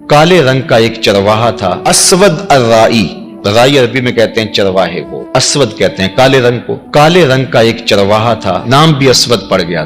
کالے رنگ کا ایک چرواہا تھا، اسود الرائی، رائی عربی میں کہتے ہیں چرواہے کو، اسود کہتے ہیں کالے رنگ کو۔ کالے رنگ کا ایک چرواہا تھا، نام بھی اسود پڑ گیا۔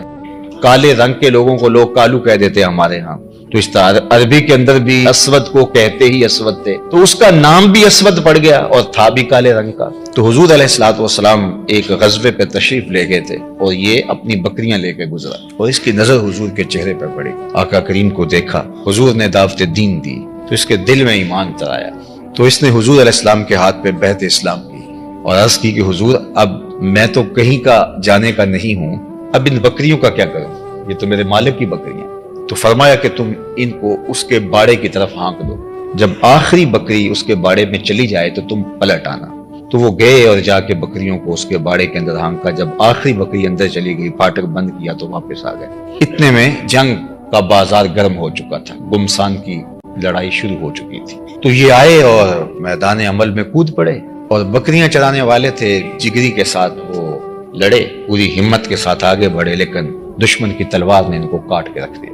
کالے رنگ کے لوگوں کو لوگ کالو کہہ دیتے ہیں ہمارے ہاں، تو اس طرح عربی کے اندر بھی اسود کو کہتے ہی اسود تھے، تو اس کا نام بھی اسود پڑ گیا اور تھا بھی کالے رنگ کا۔ تو حضور علیہ الصلوۃ والسلام ایک غزوے پہ تشریف لے گئے تھے اور یہ اپنی بکریاں لے کے گزرا اور اس کی نظر حضور کے چہرے پہ پڑی۔ آقا کریم کو دیکھا، حضور نے دعوت دین دی تو اس کے دل میں ایمان ترایا، تو اس نے حضور علیہ السلام کے ہاتھ پہ بیعت اسلام کی اور عرض کی کہ حضور اب میں تو کہیں کا جانے کا نہیں ہوں، اب ان بکریوں کا کیا کروں، یہ تو میرے مالک کی بکریاں۔ تو فرمایا کہ تم ان کو اس کے باڑے کی طرف ہانک دو، جب آخری بکری اس کے باڑے میں چلی جائے تو تم پلٹ آنا۔ تو وہ گئے اور جا کے بکریوں کو اس کے باڑے کے اندر ہانکا، جب آخری بکری اندر چلی گئی، پھاٹک بند کیا تو واپس آ گئے۔ اتنے میں جنگ کا بازار گرم ہو چکا تھا، گمسان کی لڑائی شروع ہو چکی تھی۔ تو یہ آئے اور میدان عمل میں کود پڑے اور بکریاں چرانے والے تھے، جگری کے ساتھ وہ لڑے، پوری ہمت کے ساتھ آگے بڑھے، لیکن دشمن کی تلوار نے ان کو کاٹ کے رکھ دیا۔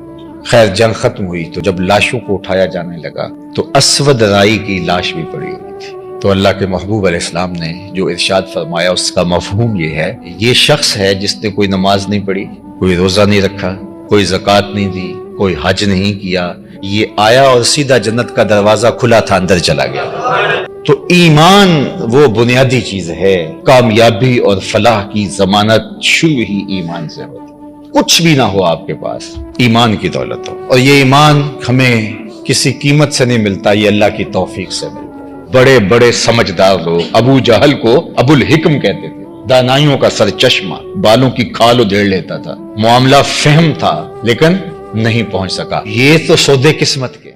خیر جنگ ختم ہوئی تو جب لاشوں کو اٹھایا جانے لگا تو اسود رائی کی لاش بھی پڑی ہوئی تھی۔ تو اللہ کے محبوب علیہ السلام نے جو ارشاد فرمایا اس کا مفہوم یہ ہے، یہ شخص ہے جس نے کوئی نماز نہیں پڑھی، کوئی روزہ نہیں رکھا، کوئی زکوٰۃ نہیں دی، کوئی حج نہیں کیا، یہ آیا اور سیدھا جنت کا دروازہ کھلا تھا، اندر چلا گیا۔ تو ایمان وہ بنیادی چیز ہے، کامیابی اور فلاح کی ضمانت شروع ہی ایمان سے ہوتی۔ کچھ بھی نہ ہو آپ کے پاس، ایمان کی دولت ہو، اور یہ ایمان ہمیں کسی قیمت سے نہیں ملتا، یہ اللہ کی توفیق سے ملتا ہے۔ بڑے بڑے سمجھدار لوگ ابو جہل کو ابو الحکم کہتے تھے، دانائیوں کا سر چشمہ، بالوں کی کھال ادھیڑ لیتا تھا، معاملہ فہم تھا لیکن نہیں پہنچ سکا۔ یہ تو سودے قسمت کے